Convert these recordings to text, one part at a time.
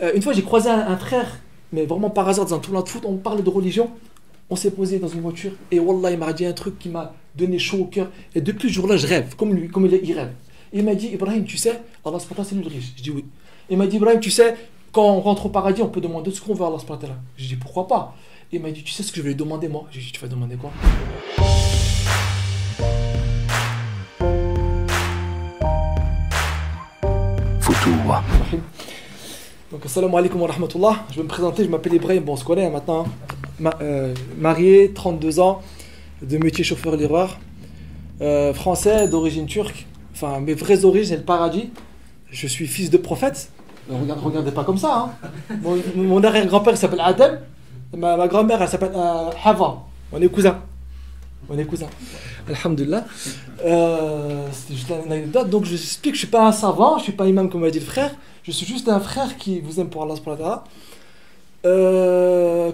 Une fois, j'ai croisé un frère, mais vraiment par hasard, dans un tournoi de foot, on parlait de religion. On s'est posé dans une voiture et Wallah, il m'a dit un truc qui m'a donné chaud au cœur. Et depuis ce jour-là, je rêve, comme lui, comme il rêve. Il m'a dit, Ibrahim, tu sais, Allah subhanahu wa ta'ala, c'est nous le riche. Je dis oui. Il m'a dit, Ibrahim, tu sais, quand on rentre au paradis, on peut demander ce qu'on veut à Allah subhanahu wa ta'ala. Je dis, pourquoi pas? Il m'a dit, tu sais ce que je vais lui demander, moi? J'ai dit, tu vas demander quoi? Futuwa. Donc, assalamu alaikum wa rahmatullah. Je vais me présenter, je m'appelle Ibrahim, bon, on se connaît maintenant. Marié, 32 ans, de métier chauffeur-livreur, français d'origine turque, enfin mes vraies origines, c'est le paradis. Je suis fils de prophète. Regardez pas comme ça. Hein. Mon arrière-grand-père s'appelle Adem, ma grand-mère elle s'appelle Hava. On est cousins. Alhamdulillah. C'était juste une anecdote. Donc je explique que je ne suis pas un savant, je ne suis pas imam comme a dit le frère. Je suis juste un frère qui vous aime pour Allah subhanahu wa ta'ala.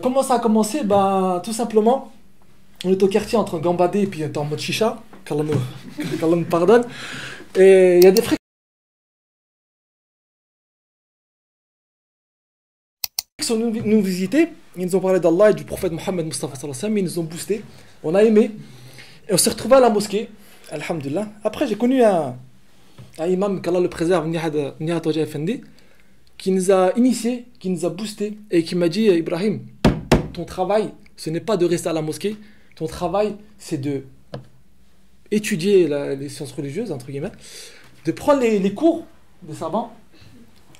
Comment ça a commencé? Tout simplement, on est au quartier en train de gambader et puis on est en mode chicha, qu'Allah nous pardonne. Et il y a des frères qui sont nous visiter, ils nous ont parlé d'Allah et du prophète Mohammed Mustafa sallallahu alayhi wa sallam, ils nous ont boosté, on a aimé, et on s'est retrouvé à la mosquée, alhamdulillah. Après j'ai connu un imam, qu'Allah le préserve, Nihat Hoja Effendi, qui nous a initiés, qui nous a boostés et qui m'a dit, Ibrahim, ton travail, ce n'est pas de rester à la mosquée, ton travail, c'est de étudier les sciences religieuses, entre guillemets, de prendre les cours des savants,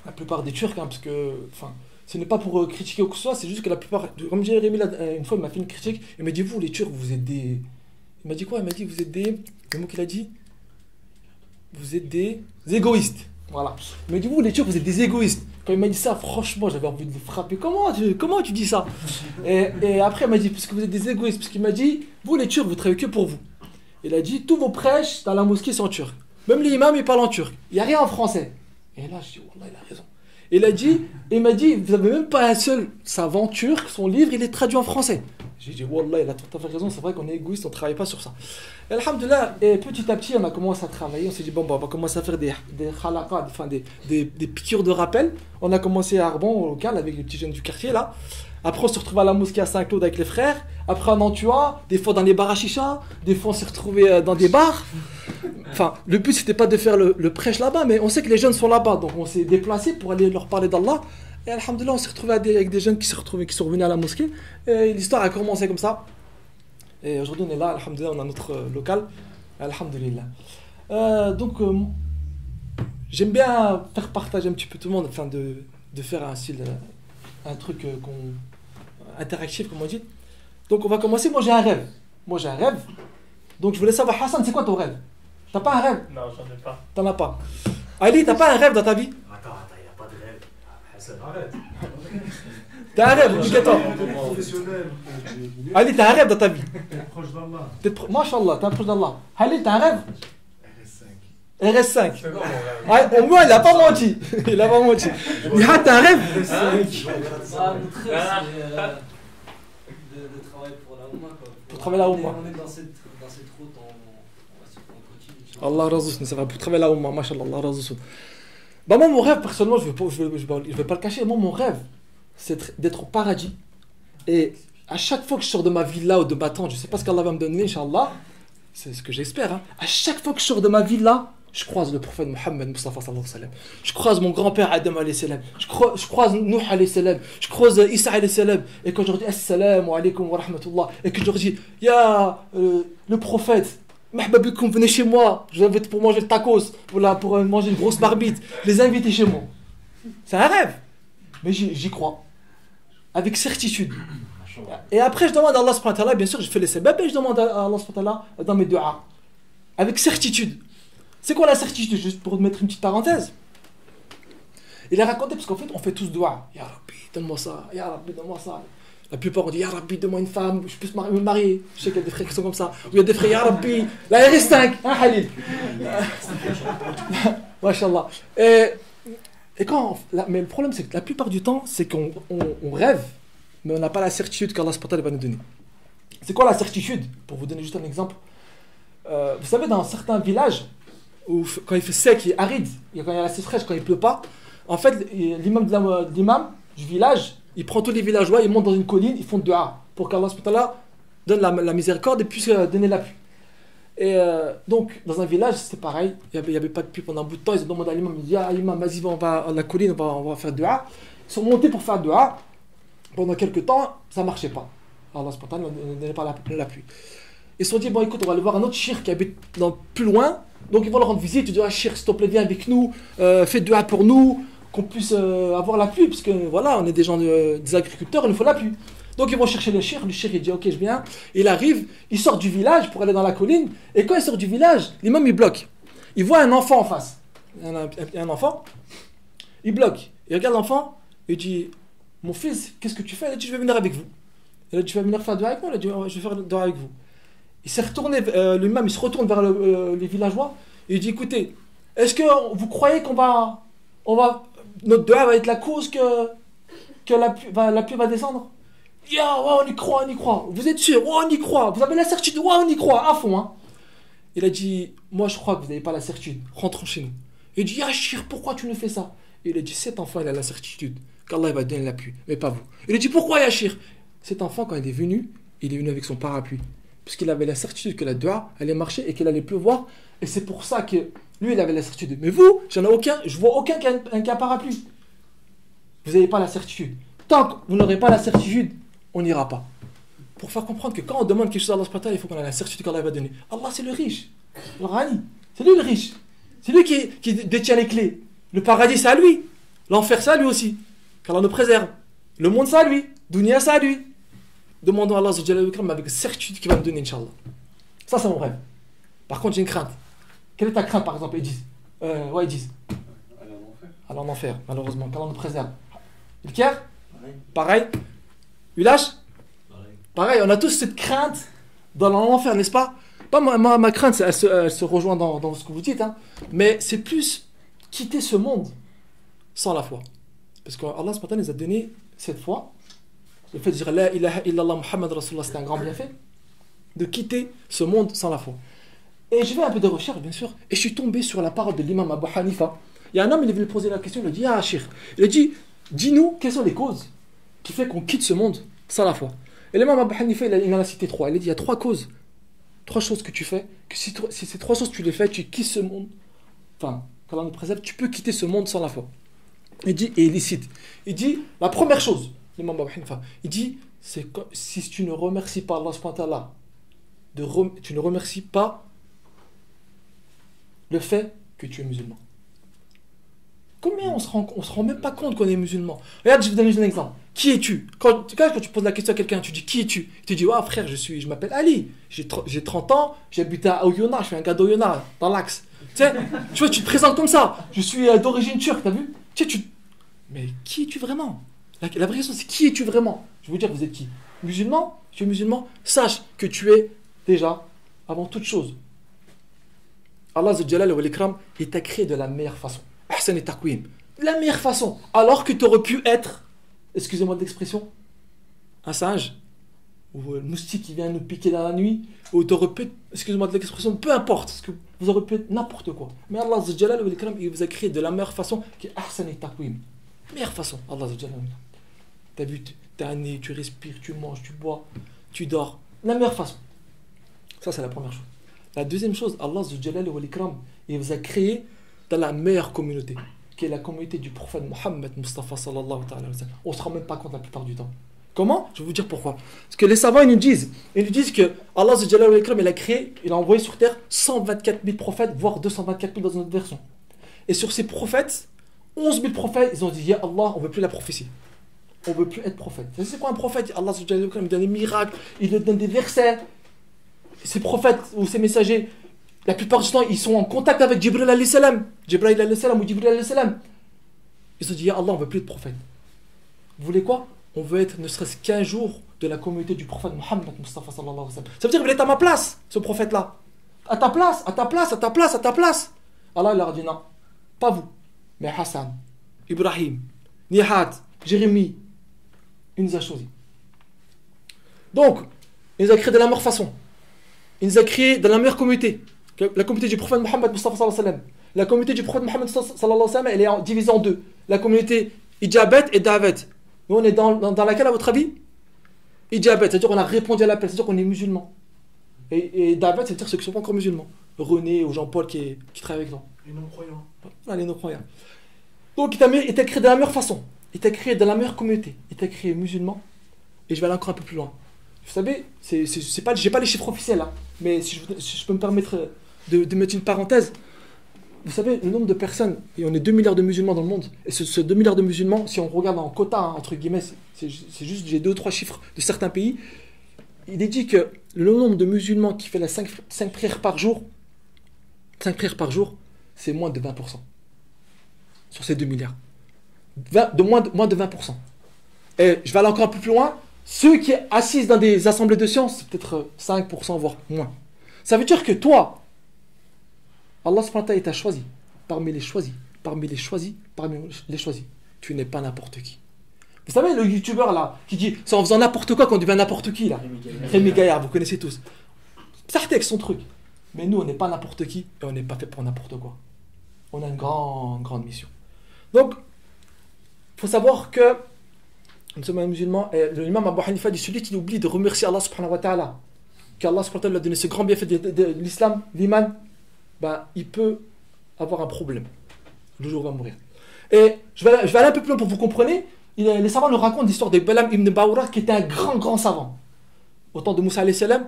la plupart des Turcs, hein, parce que, enfin, ce n'est pas pour critiquer ou quoi que ce soit, c'est juste que la plupart, comme Jérémy, une fois, il m'a fait une critique, il m'a dit, vous, les Turcs, vous êtes des... Il m'a dit quoi? Il m'a dit, vous êtes des... Le mot qu'il a dit, vous êtes des égoïstes. Voilà. Il m'a dit, vous, les Turcs, vous êtes des égoïstes. Quand il m'a dit ça, franchement, j'avais envie de le frapper. Comment tu dis ça? Et après, il m'a dit, parce que vous êtes des égoïstes. Parce qu'il m'a dit, vous, les Turcs, vous travaillez que pour vous. Il a dit, tous vos prêches dans la mosquée sont en turc. Même l'imam, il parle en turc. Il n'y a rien en français. Et là, je dis, Wallah, il a raison. Il m'a dit, vous n'avez même pas un seul savant turc, son livre, il est traduit en français. J'ai dit, Wallah, il a tout à fait raison, c'est vrai qu'on est égoïste, on ne travaille pas sur ça. Et alhamdulillah, et petit à petit, on a commencé à travailler, on s'est dit, on va commencer à faire des khalaqat, enfin des piqûres de rappel. On a commencé à Arbon, au local, avec les petits jeunes du quartier, là. Après, on s'est retrouvé à la mosquée à Saint-Claude avec les frères. Après, à Nantua, des fois dans les bars à chicha, des fois on s'est retrouvé dans des bars. Enfin, le but, c'était pas de faire le prêche là-bas, mais on sait que les jeunes sont là-bas, donc on s'est déplacé pour aller leur parler d'Allah. Et alhamdulillah, on s'est retrouvé avec des jeunes qui sont revenus à la mosquée. Et l'histoire a commencé comme ça. Et aujourd'hui, on est là, alhamdulillah, on a notre local. Alhamdulillah. J'aime bien faire partager un petit peu tout le monde, afin de faire un truc interactif, comme on dit. Donc, on va commencer. Moi, j'ai un rêve. Donc, je voulais savoir, Hassan, c'est quoi ton rêve? T'as pas un rêve? Non, j'en ai pas. T'en as pas. Ali, t'as pas un rêve dans ta vie? Attends, il n'y a pas de rêve. Hassan, arrête. T'as un rêve, dis-toi. Ali, t'as un rêve dans ta vie? T'es proche d'Allah. Masha'Allah, t'es proche d'Allah. Ali, t'as un rêve? RS5. C'est quoi mon rêve? Au moins, il a pas menti. Nihat, t'as un rêve? Notre rêve, c'est de travailler pour la Oumma. Pour travailler la Oumma. On est dans cette route, on continue. Allah razousoun, ça va pour travailler la Oumma, mashallah, Allah razousoun. Moi, mon rêve, personnellement, je vais pas le cacher, moi, mon rêve, c'est d'être au paradis. Et à chaque fois que je sors de ma villa ou de ma tente, je sais pas ce qu'Allah va me donner, Inch'Allah, c'est ce que j'espère, hein. À chaque fois que je sors de ma villa, je croise le prophète Mohammed Mustafa sallallahu alayhi wa sallam. Je croise mon grand-père Adam alayhi salam. Je croise Nuh alayhi salam. Je croise Isa alayhi salam. Et quand je leur dis Assalamu alaikum wa rahmatullah, et que je leur dis Ya le prophète, Mahbabikum, venez chez moi, je vous invite pour manger le tacos, pour manger une grosse barbite, les inviter chez moi. C'est un rêve. Mais j'y crois. Avec certitude. Et après, je demande à Allah subhanahu wa ta'ala, bien sûr, je fais les sabab et je demande à Allah subhanahu wa ta'ala dans mes du'as. Avec certitude. C'est quoi la certitude? Juste pour mettre une petite parenthèse. Il a raconté, parce qu'en fait, on fait tous dua. Ya Rabbi, donne-moi ça. Ya Rabbi, donne-moi ça. La plupart on dit Ya Rabbi, donne-moi une femme, je peux me marier. Je sais qu'il y a des frères qui sont comme ça. Ou il y a des frères Ya Rabbi, la RS5, hein, Halil. Masha'Allah. Mais le problème, c'est que la plupart du temps, c'est qu'on rêve, mais on n'a pas la certitude qu'Allah va nous donner. C'est quoi la certitude? Pour vous donner juste un exemple. Vous savez, dans certains villages, où quand il fait sec et aride, quand il y a la sécheresse, quand il ne pleut pas, En fait, l'imam du village, il prend tous les villageois, il monte dans une colline, ils font dua pour qu'Allah subhanahu wa ta'ala donne la miséricorde et puisse donner la pluie. Et donc, dans un village, c'était pareil, il n'y avait pas de pluie pendant un bout de temps, ils ont demandé à l'imam, ils ont dit, ah imam, vas-y, on va à la colline, on va faire dua. Ils sont montés pour faire dua, pendant quelques temps, ça ne marchait pas. Allah subhanahu wa ta'ala ne donnait pas la pluie. Ils se sont dit, bon écoute, on va aller voir un autre shir qui habite plus loin, donc ils vont leur rendre visite, ils disent, ah shir, s'il te plaît, viens avec nous, fais dua pour nous, qu'on puisse avoir la pluie, parce que voilà, on est des gens, des agriculteurs, il nous faut la pluie. Donc ils vont chercher le shir il dit ok je viens, il arrive, il sort du village pour aller dans la colline, et quand il sort du village, l'imam il bloque. Il voit un enfant en face, il y a un enfant, il bloque, il regarde l'enfant, il dit mon fils, qu'est-ce que tu fais? Il a dit je vais venir avec vous. Il a dit tu vas venir faire dua avec moi? Il a dit je vais faire dua avec vous. Il s'est retourné, l'imam il se retourne vers les villageois, et il dit écoutez, est-ce que vous croyez notre dua va être la cause que la pluie va descendre? Ouais, on y croit. Vous êtes sûr? Ouais, on y croit. Vous avez la certitude? Ouais, on y croit, à fond. Hein. Il a dit, moi je crois que vous n'avez pas la certitude. Rentrons chez nous. Il dit, Shir, pourquoi tu nous fais ça? Il a dit, cet enfant, il a la certitude qu'Allah va donner la pluie, mais pas vous. Il a dit, pourquoi Yachir? Cet enfant, quand il est venu avec son parapluie. Puisqu'il avait la certitude que la dua allait marcher et qu'il allait pleuvoir. Et c'est pour ça que lui, il avait la certitude. Mais vous, je vois aucun qui a un parapluie. Vous n'avez pas la certitude. Tant que vous n'aurez pas la certitude, on n'ira pas. Pour faire comprendre que quand on demande quelque chose à Allah subhanahu wa ta'ala, il faut qu'on ait la certitude qu'Allah va donner. Allah c'est le riche, le Rani, c'est lui le riche. C'est lui qui détient les clés. Le paradis c'est à lui, l'enfer c'est à lui aussi. Qu'Allah nous préserve. Le monde c'est à lui, Dunya c'est à lui. Demandons à Allah avec certitude qu'il va nous donner, Inch'Allah. Ça c'est mon rêve. Par contre j'ai une crainte. Quelle est ta crainte par exemple, Edis? Ouais Edis. Aller en enfer, malheureusement, qu'Allah nous préserve. Il Kier? Pareil. Ulash? Pareil, on a tous cette crainte dans l'enfer, n'est-ce pas? Pas ma crainte, elle se rejoint dans ce que vous dites, hein, mais c'est plus quitter ce monde sans la foi. Parce qu'Allah nous a donné cette foi, le fait de dire La ilaha illallah Muhammad Rasulullah, c'est un grand bienfait, de quitter ce monde sans la foi. Et je fais un peu de recherche, bien sûr, et je suis tombé sur la parole de l'imam Abu Hanifa. Il y a un homme, il est venu poser la question, il a dit Ah, Shir, il a dit dis-nous quelles sont les causes qui fait qu'on quitte ce monde sans la foi. Et l'imam Abu Hanifa, il en a cité 3. Il a dit il y a 3 causes, 3 choses que tu fais, que si ces 3 choses tu les fais, tu quittes ce monde, enfin, quand on nous préserve, tu peux quitter ce monde sans la foi. Il dit, et il cite, il dit, la première chose, l'imam Abu Hanifa, il dit, c'est que si tu ne remercies pas Allah subhanahu wa ta'ala, tu ne remercies pas le fait que tu es musulman. Combien on se rend même pas compte qu'on est musulman. Regarde, je vais vous donner un exemple. Qui es-tu? Quand tu poses la question à quelqu'un, tu dis qui es-tu? Il te dit ouais frère, je m'appelle Ali, j'ai 30 ans, j'habite à Oyonnax, je suis un gars d'Oyonnax, dans l'axe. Tu vois, tu te présentes comme ça. Je suis d'origine turque, t'as vu? Mais qui es-tu vraiment? La vraie question c'est qui es-tu vraiment? Je veux dire, vous êtes qui? Musulman? Tu es musulman? Sache que tu es déjà, avant toute chose, Allah Azza wa Jalla wa l'ikram, il t'a créé de la meilleure façon. Ahsan et taqwim. La meilleure façon. Alors que tu aurais pu être, excusez-moi de l'expression, un singe, ou le moustique qui vient nous piquer dans la nuit, ou tu aurais pu être, excusez-moi de l'expression, peu importe, parce que vous aurez pu être n'importe quoi. Mais Allah Azza wa Jalla wa l'ikram, il vous a créé de la meilleure façon, qui est Ahsan et taqwim. Meilleure façon. Allah Azza wa Jalla. T'as vu, t'es un nez, tu respires, tu manges, tu bois, tu dors. La meilleure façon. Ça, c'est la première chose. La deuxième chose, Allah Azza wa Jalla wa l'ikram, il vous a créé dans la meilleure communauté, qui est la communauté du prophète Mohammed Mustafa sallallahu alayhi wa sallam. On ne se rend même pas compte la plupart du temps. Comment? Je vais vous dire pourquoi. Parce que les savants ils nous disent que Allah Azza wa Jalla il a créé, il a envoyé sur terre 124 000 prophètes, voire 224 000 dans une autre version. Et sur ces prophètes, 11 000 prophètes, ils ont dit Ya Allah, on ne veut plus la prophétie. On ne veut plus être prophète. C'est quoi un prophète? Allah Azza wa Jalla il donne des miracles, il donne des versets. Ces prophètes ou ces messagers, la plupart du temps, ils sont en contact avec Jibril alayhi salam. Jibril alayhi salam ou Jibril alayhi salam. Ils ont dit, Ya Allah, on ne veut plus de prophète. Vous voulez quoi? On veut être ne serait-ce qu'un jour de la communauté du prophète Mohammed Mustafa sallallahu alayhi wa sallam. Ça veut dire qu'il est à ma place, ce prophète-là. À ta place, à ta place, à ta place, à ta place. Allah il leur a dit non, pas vous, mais Hassan, Ibrahim, Nihad, Jérémie. Il nous a choisi. Donc, il nous a créé de la meilleure façon. Il nous a créé de la meilleure communauté. La communauté du prophète Mohammed Mustafa sallallahu alayhi wa sallam. La communauté du prophète Mohammed sallallahu alayhi wa sallam, elle est divisée en deux. La communauté Ijabet et Davet. Nous, on est dans laquelle, à votre avis? Ijabet, c'est-à-dire qu'on a répondu à l'appel, c'est-à-dire qu'on est musulman. Et Davet, c'est-à-dire ceux qui ne sont pas encore musulmans. René ou Jean-Paul qui travaillent avec nous. Les non-croyants. Voilà, les non-croyants. Donc, il t'a créé de la meilleure façon. Il t'a créé de la meilleure communauté. Il t'a créé musulman. Et je vais aller encore un peu plus loin. Vous savez, j'ai pas les chiffres officiels, hein, mais si je peux me permettre de mettre une parenthèse. Vous savez, le nombre de personnes, et on est 2 milliards de musulmans dans le monde, et ce 2 milliards de musulmans, si on regarde en quota, hein, entre guillemets, c'est juste, j'ai 2 ou 3 chiffres de certains pays, il est dit que le nombre de musulmans qui fait les 5 prières par jour, c'est moins de 20%. Sur ces 2 milliards. Moins de 20%. Et je vais aller encore un peu plus loin, ceux qui assistent dans des assemblées de sciences, c'est peut-être 5%, voire moins. Ça veut dire que toi, Allah subhanahu wa ta'ala t'a choisi, parmi les choisis. Tu n'es pas n'importe qui. Vous savez, le youtubeur là, qui dit, c'est en faisant n'importe quoi qu'on devient n'importe qui là. Rémi Gaillard, vous connaissez tous. Certes avec son truc. Mais nous, on n'est pas n'importe qui, et on n'est pas fait pour n'importe quoi. On a une grande mission. Donc, il faut savoir que nous sommes musulmans, et l'imam Abu Hanifa dit, celui qui oublie de remercier Allah subhanahu wa ta'ala, qu'Allah subhanahu wa ta'ala lui a donné ce grand bienfait de l'islam, l'iman, ben, il peut avoir un problème le jour où il va mourir. Et je vais aller un peu plus loin pour que vous compreniez. Les savants nous racontent l'histoire de Balam ibn Bawra qui était un grand savant. Au temps de Moussa alayhi salam,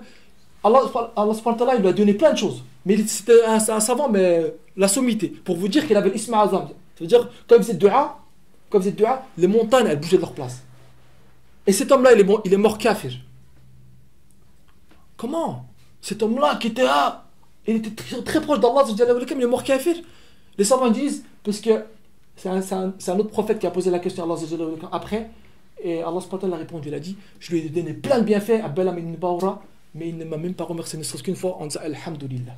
Allah subhanahu wa ta'ala, il lui a donné plein de choses. Mais c'était un savant, mais la sommité. Pour vous dire qu'il avait l'isma azam. Ça veut dire, quand il faisait dua, les montagnes, elles bougeaient de leur place. Et cet homme-là, il est mort kafir. Comment? Cet homme-là qui était là, il était très proche d'Allah, il est mort kafir. Les savants disent, parce que c'est un autre prophète qui a posé la question à Allah après, et Allah a répondu, il a dit, je lui ai donné plein de bienfaits à Balam ibn Bawra, mais il ne m'a même pas remercié ne serait-ce qu'une fois en disant Alhamdulillah.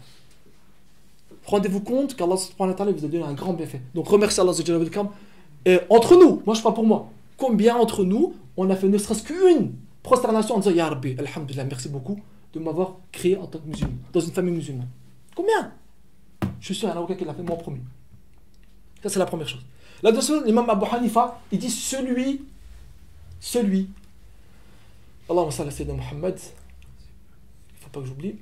Rendez-vous compte qu'Allah vous a donné un grand bienfait. Donc remerciez Allah. Et entre nous, moi je parle pour moi, combien entre nous on a fait ne serait-ce qu'une prosternation en disant Ya Rabbi, Alhamdulillah, merci beaucoup de m'avoir créé en tant que musulman, dans une famille musulmane. Combien? Je suis sûr qu'il y en a aucun qui l'a fait, moi en premier. Ça c'est la première chose. La deuxième chose, l'imam Abu Hanifa, il dit celui, Allahumma salli ala Sayyidina Muhammad, il ne faut pas que j'oublie,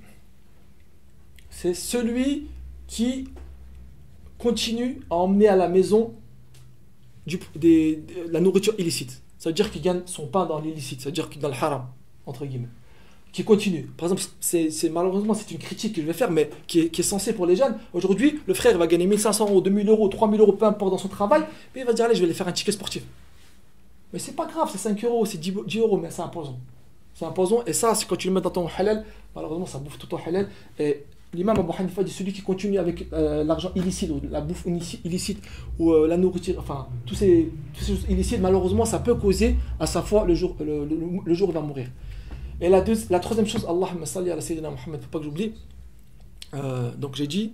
c'est celui qui continue à emmener à la maison la nourriture illicite. Ça veut dire qu'il gagne son pain dans l'illicite, ça veut dire qu'il dans le haram, entre guillemets. Qui continue. Par exemple, malheureusement, c'est une critique que je vais faire, mais qui est censée pour les jeunes. Aujourd'hui, le frère va gagner 1500 euros, 2000 euros, 3000 euros, peu importe dans son travail, mais il va dire allez, je vais aller faire un ticket sportif. Mais c'est pas grave, c'est 5 euros, c'est 10 euros, mais c'est un poison. C'est un poison, et ça, c'est quand tu le mets dans ton halal, malheureusement, ça bouffe tout ton halal. Et l'imam Abu Hanifa dit celui qui continue avec l'argent illicite, ou la bouffe illicite, ou la nourriture, enfin, tous ces choses illicites, malheureusement, ça peut causer à sa foi le jour où il va mourir. Et la troisième chose, Allahumma salli ala Sayyidina Muhammad, faut pas que j'oublie. Donc j'ai dit,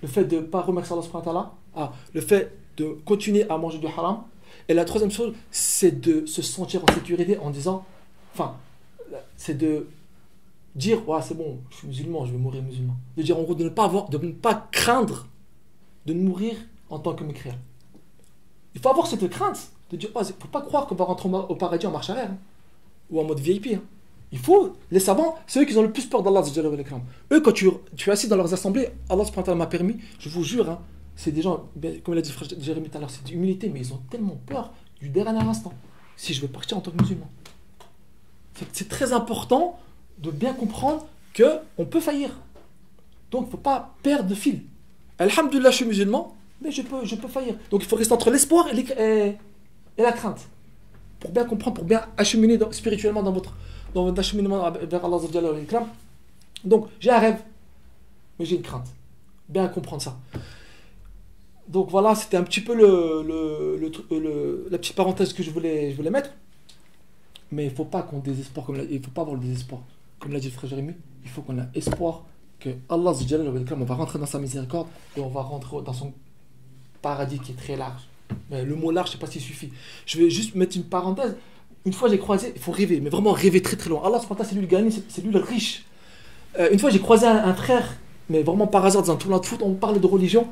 le fait de ne pas remercier Allah subhanahu wa ta'ala, le fait de continuer à manger du haram. Et la troisième chose, c'est de se sentir en sécurité en disant, c'est de dire, ouais, c'est bon, je suis musulman, je vais mourir musulman. De dire en gros, de ne pas craindre de mourir en tant que mécréant. Il faut avoir cette crainte de dire, il ne faut pas croire qu'on va rentrer au paradis en marche arrière. Ou en mode VIP. Hein. Il faut, les savants, c'est eux qui ont le plus peur d'Allah. Eux, quand tu es assis dans leurs assemblées, Allah subhanahu wa ta'ala m'a permis, je vous jure, hein, c'est des gens, comme l'a dit frère Jérémy tout à l'heure, c'est d'humilité, mais ils ont tellement peur du dernier instant. Si je vais partir en tant que musulman. C'est très important de bien comprendre qu'on peut faillir. Donc il ne faut pas perdre de fil. Alhamdulillah, je suis musulman, mais je peux faillir. Donc il faut rester entre l'espoir et la crainte. Pour bien comprendre, pour bien acheminer spirituellement dans votre acheminement vers Allah. Donc, j'ai un rêve, mais j'ai une crainte. Bien comprendre ça. Donc voilà, c'était un petit peu la petite parenthèse que je voulais mettre. Mais il ne faut pas qu'on désespoir, il ne faut pas avoir le désespoir. Comme l'a dit le frère Jérémy, il faut qu'on ait espoir que Allah, on va rentrer dans sa miséricorde et on va rentrer dans son paradis qui est très large. Mais le mot large, je ne sais pas s'il suffit. Je vais juste mettre une parenthèse. Une fois, j'ai croisé, il faut rêver, mais vraiment rêver très très loin. Allah, c'est lui le gagnant, c'est lui le riche. Une fois, j'ai croisé un frère mais vraiment par hasard, dans un tournoi de foot, on parlait de religion.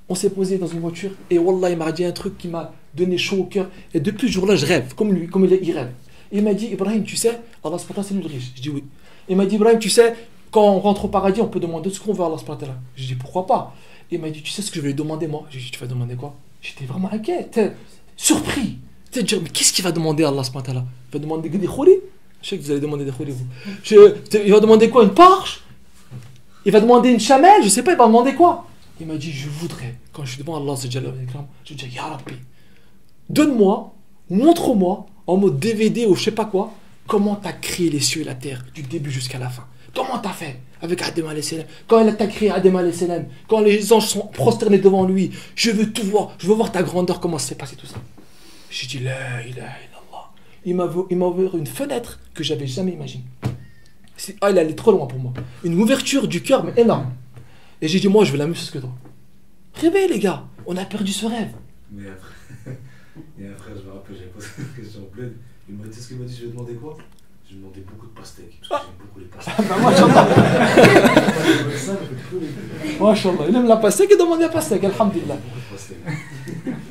On s'est posé dans une voiture et Wallah, il m'a dit un truc qui m'a donné chaud au cœur. Et depuis ce jour-là, je rêve, comme lui, comme il rêve. Il m'a dit, Ibrahim, tu sais, Allah subhanahu wa ta'ala, c'est lui le riche. Je dis oui. Il m'a dit, Ibrahim, tu sais, quand on rentre au paradis, on peut demander ce qu'on veut à Allah subhanahu wa ta'ala. Je dis, pourquoi pas? Il m'a dit, tu sais ce que je vais lui demander, moi? J'ai dit, tu vas demander quoi? J'étais vraiment inquiet, surpris. Tu sais, dire, mais qu'est-ce qu'il va demander à Allah subhanahu wa ta'ala? Il va demander des khouris? Je sais que vous allez demander des khouris, vous. Il va demander quoi? Une Porsche? Il va demander une chamelle? Je sais pas, il va demander quoi? Il m'a dit, je voudrais, quand je suis devant Allah, je dis, Ya Rabbi, donne-moi, montre-moi, en mode DVD ou je sais pas quoi, comment tu as créé les cieux et la terre, du début jusqu'à la fin. Comment tu as fait avec Adam alayhi salam? Quand elle t'a créé Adam alayhi salam, quand les anges sont prosternés devant lui, je veux tout voir, je veux voir ta grandeur, comment s'est passé tout ça. J'ai dit, la ilaha illallah. Il m'a ouvert une fenêtre que j'avais jamais imaginée. Elle allait trop loin pour moi. Une ouverture du cœur, mais énorme. Et j'ai dit, moi, je veux la même chose que toi. Rêvez, les gars, on a perdu ce rêve. Mais après, il y a un frère, je me rappelle, j'avais posé une question en pleine. Il m'a dit, ce qu'il m'a dit, je lui ai demandé quoi? Je lui ai demandé beaucoup de pastèques, parce que j'aime beaucoup les pastèques. Moi, Machallah, il aime la pastèque, il demande la pastèque, alhamdulillah.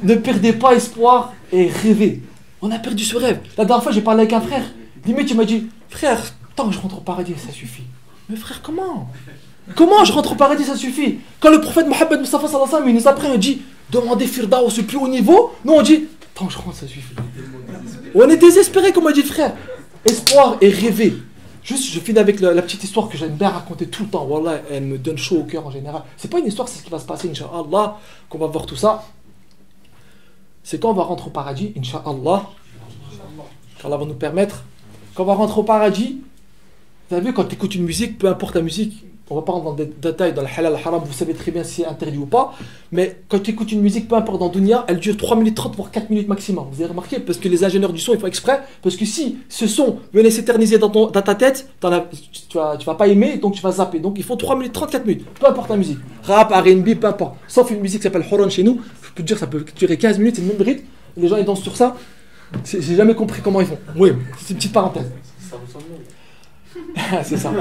Ne perdez pas espoir et rêvez. On a perdu ce rêve. La dernière fois, j'ai parlé avec un frère. Limite, il m'a dit, frère, tant que je rentre au paradis, ça suffit. Mais frère, comment? Comment je rentre au paradis, ça suffit? Quand le prophète Mohammed Mustafa sallallahu alayhi wa sallam, il nous apprend, il dit, demandez Firdaus au plus haut niveau. Nous, on dit, tant que je rentre, ça suffit. On est désespéré, comme a dit le frère. Espoir et rêver. Juste, je finis avec la petite histoire que j'aime bien raconter tout le temps. Wallah, elle me donne chaud au cœur en général. C'est pas une histoire, c'est ce qui va se passer, Inch'Allah, qu'on va voir tout ça. C'est quand on va rentrer au paradis, Inch'Allah. Allah va nous permettre. Quand on va rentrer au paradis, vous avez vu, quand tu écoutes une musique, peu importe la musique, on va pas rentrer dans des détails, dans le halal, le haram, vous savez très bien si c'est interdit ou pas, mais quand tu écoutes une musique, peu importe dans Dunya, elle dure 3 minutes 30 voire 4 minutes maximum. Vous avez remarqué? Parce que les ingénieurs du son, ils font exprès, parce que si ce son venait s'éterniser dans ta tête, tu vas pas aimer, donc tu vas zapper. Donc il faut 3 minutes 34 minutes, peu importe la musique. Rap, R&B, peu importe. Sauf une musique qui s'appelle Horon chez nous, je peux te dire, ça peut durer 15 minutes, c'est le même rythme, les gens ils dansent sur ça. J'ai jamais compris comment ils font. Oui, c'est une petite parenthèse. C'est ça.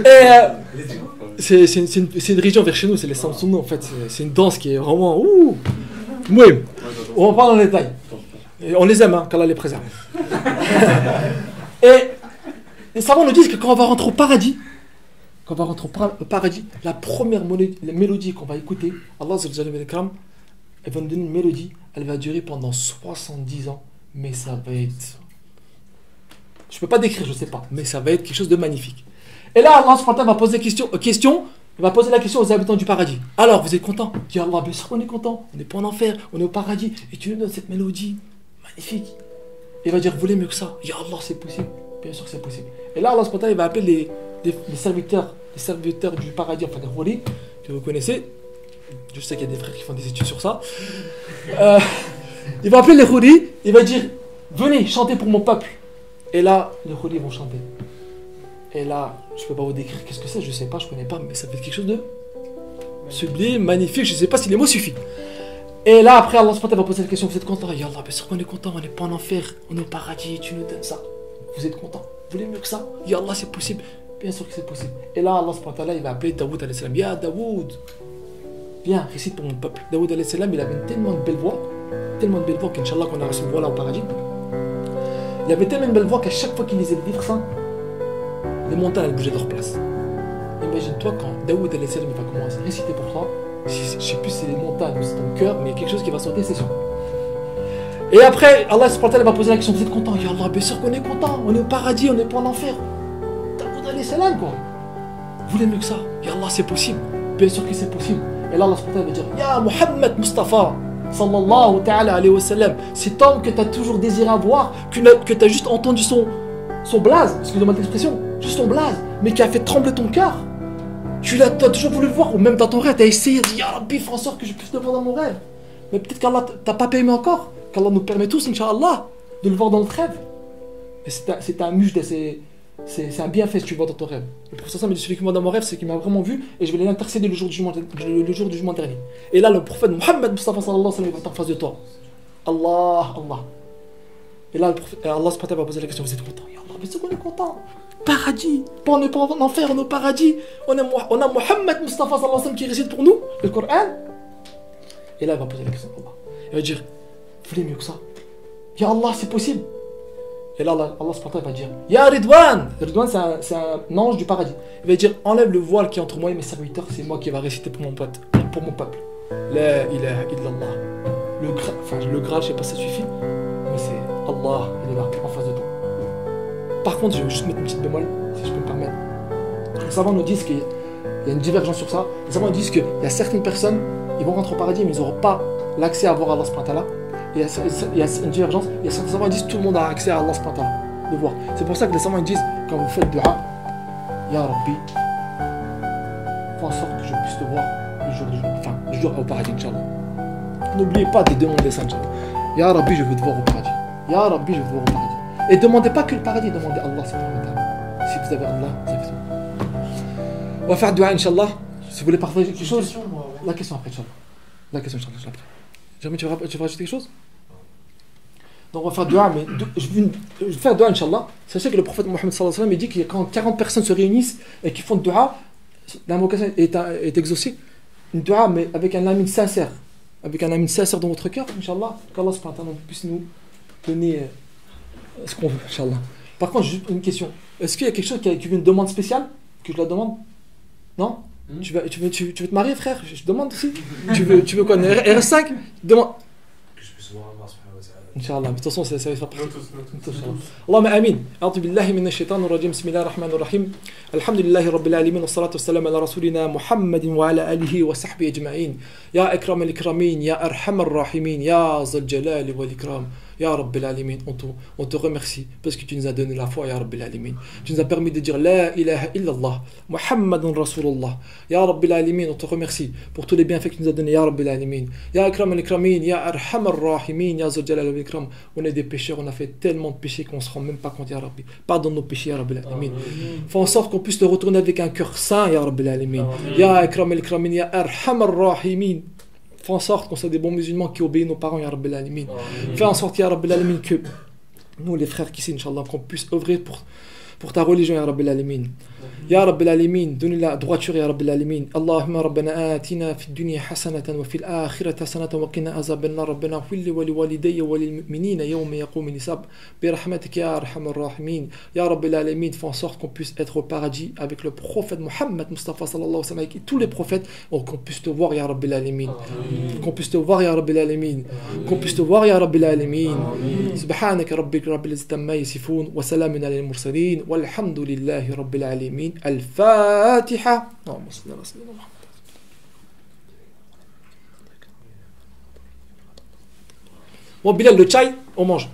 Et c'est une région vers chez nous, c'est les Samsung en fait. C'est une danse qui est vraiment. Ouh. Oui, on va pas dans les détails. Et on les aime, hein, qu'Allah les préserve. Et les savants nous disent que quand on va rentrer au paradis, la première mélodie qu'on va écouter, Allah elle va nous donner une mélodie, elle va durer pendant 70 ans, mais ça va être. Je peux pas décrire, je sais pas, mais ça va être quelque chose de magnifique. Et là, Allah subhanahu wa ta'ala va poser il va poser la question aux habitants du paradis. Alors, vous êtes contents? Dis Allah, bien sûr qu'on est content. On n'est pas en enfer, on est au paradis. Et tu nous donnes cette mélodie magnifique. Il va dire, vous voulez mieux que ça? Ya Allah, c'est possible. Bien sûr que c'est possible. Et là, Allah subhanahu wa ta'ala, il va appeler les serviteurs du paradis, enfin des roulis, que vous connaissez. Je sais qu'il y a des frères qui font des études sur ça. Il va appeler les roulis, il va dire, venez chanter pour mon peuple. Et là, les roulis vont chanter. Et là, je ne peux pas vous décrire qu'est-ce que c'est, je ne sais pas, je ne connais pas, mais ça fait quelque chose de sublime, magnifique, je ne sais pas si les mots suffisent. Et là, après, Allah va poser la question, vous êtes content? Ya Allah, bien sûr qu'on est content, on n'est pas en enfer, on est au paradis, tu nous donnes ça. Vous êtes content? Vous voulez mieux que ça? Ya Allah, c'est possible. Bien sûr que c'est possible. Et là, Allah il va appeler Daoud alayhi salam. Ya Daoud, viens, récite pour mon peuple. Daoud alayhi salam, il avait tellement de belles voix qu'Inch'Allah, qu'on a reçu une voix là au paradis. Il avait tellement une belle voix qu'à chaque fois qu'il lisait le livre saint, les montagnes elles bougeaient de leur place. Imagine-toi quand Daoud alayhi salam va commencer à réciter pour toi, je ne sais plus si c'est les montagnes ou c'est ton cœur, mais il y a quelque chose qui va sauter, c'est sûr. Et après, Allah va poser la question, vous êtes content? Ya Allah, bien sûr qu'on est content, on est au paradis, on n'est pas en enfer. Daoud alayhi salam quoi. Vous voulez mieux que ça? Ya Allah, c'est possible. Bien sûr que c'est possible. Et là, Allah va dire, Ya Muhammad Mustafa sallallahu ta'ala alayhi wa sallam, cet homme que tu as toujours désiré avoir, que tu as juste entendu son blaze, excusez-moi l'expression, juste son blaze, mais qui a fait trembler ton cœur. Tu as toujours voulu le voir, ou même dans ton rêve, tu as essayé de dire, Ya Rabbi, fais en sorte que je puisse le voir dans mon rêve. Mais peut-être qu'Allah t'a pas payé encore, qu'Allah nous permet tous, Inch'Allah, de le voir dans notre rêve. Mais c'est un mujde, c'est un bienfait si tu le vois dans ton rêve. Et pour ça, me dit celui qui me voit dans mon rêve, c'est qu'il m'a vraiment vu et je vais l'intercéder le jour du jugement dernier. Et là, le prophète Mohammed Mustafa sallallahu alayhi wa sallam va être en face de toi. Allah. Et là, Allah va poser la question, vous êtes content? Ya Allah, bien sûr qu'on est content. paradis. Pas ne pas en enfer, on est au paradis. On a Mohammed Mustafa sallallahu alayhi wa sallam qui récite pour nous le Coran. Et là, il va poser la question à Allah. Il va dire, vous voulez mieux que ça? Ya Allah, c'est possible. Et là, Allah va dire, Ya Ridwan. Ridwan, c'est un ange du paradis. Il va dire, enlève le voile qui est entre moi et mes serviteurs, c'est moi qui va réciter pour mon pote, pour mon peuple. La ilaha illallah. Le Graal, je sais pas si ça suffit, mais c'est Allah, il est là, en face de toi. Par contre, je vais juste mettre une petite bémol, si je peux me permettre. Les savants nous disent qu'il y a une divergence sur ça. Les savants nous disent qu'il y a certaines personnes, ils vont rentrer au paradis, mais ils n'auront pas l'accès à voir Allah subhanahu wa ta'ala. Il y a une divergence. Il y a certains savants qui disent que tout le monde a accès à Allah subhanahu wa ta'ala, de voir. C'est pour ça que les savants disent, quand vous faites dua, Ya Rabbi, fais en sorte que je puisse te voir le jour au paradis, Inch'Allah. N'oubliez pas de demander ça, Inch'Allah. Ya Rabbi, je veux te voir au paradis. Ya Rabbi, je veux te voir au paradis. Et demandez pas que le paradis, demandez Allah subhanahu wa ta'ala. Si vous avez Allah, vous avez tout. On va faire dua, Inch'Allah. Si vous voulez partager quelque chose, la question après, Inch'Allah. La question, Inch'Allah, après. Jamais tu veux rajouter quelque chose? Donc on va faire dua, mais je vais faire dua, Inch'Allah. Sachez que le prophète Mohammed sallallahu alayhi wa sallam il dit que quand 40 personnes se réunissent et qui font dua, l'invocation est exaucée. Une dua, mais avec un amin sincère. Avec un amin sincère dans votre cœur, Inch'Allah, qu'Allah subhanahu wa ta'ala puisse nous donner ce qu'on veut, Inch'Allah. Par contre, juste une question. Est-ce qu'il y a quelque chose qui veut une demande spéciale? Que je la demande? Non? Tu veux te marier, frère? Je te demande aussi. tu veux quoi? RS5? Demande. Que je puisse voir Allah subhanahu wa ta'ala. Inch'Allah, mais de toute façon, ça va faire partie. Allahumma amin. A'udhu billahi minash shaitanir rajim. Bismillahir rahmanir rahim. Alhamdulillahi rabbil alamin. Wassalatu wassalamu ala rasulina Muhammadin wa ala alihi wa sahbihi ajma'in. Ya akram al-ikramin, ya arhamar rahimin, ya zal jalali wal ikram. Ya Rabbil Alamin, on te remercie parce que tu nous as donné la foi, Ya Rabbil Alamin. Tu nous as permis de dire La ilaha illallah, Muhammadun Rasulullah. Ya Rabbil Alamin, on te remercie pour tous les bienfaits que tu nous as donnés, Ya Rabbil Alamin. Ya Akram al-Ikramin, Ya Arhamar Rahimin, Ya Zul Jalal wal-Ikram. On est des pécheurs, on a fait tellement de péchés qu'on ne se rend même pas compte, Ya Rabbi. Pardonne nos péchés, Ya Rabbil Alamin. Fais en sorte qu'on puisse te retourner avec un cœur saint, Ya Rabbil Alamin. Ya Akram al-Ikramin, Ya Arhamar Rahimin. Fais en sorte qu'on soit des bons musulmans qui obéissent nos parents, Ya Rabbil Alamin. Fais en sorte, Ya Rabbil Alamin, que nous, les frères qui sont, Inch'Allah, qu'on puisse œuvrer pour ta religion, Ya Rabbil Alamin. Ya Rabbil Alamin, donne la droiture, Ya Rabbil Alamin. Allahumma Rabbana atina fi dunya hasanatan wa fil akhirati hasanatan wa qina azaban nar. Rabbana ighfir wa li walidayya wa lil mu'minina yawma yaqumul hisab. Bi rahmatika ya arhamar rahimin. Ya Rabbil Alamin, fais en sorte qu'on puisse être au paradis avec le prophète Mohammed Mustafa sallallahu alayhi wa sallam, avec tous les prophètes, qu'on puisse te voir, Ya Rabbil Alamin. Qu'on puisse te voir, Ya Rabbil Alamin. Qu'on puisse te voir, Ya Rabbil Alamin. Subhanaka rabbika rabbil izzati amma yasifun wa salamun alal mursalin walhamdulillahi rabbil alamin. Al-Fatiha. Bon, Bilal, le chai, on mange.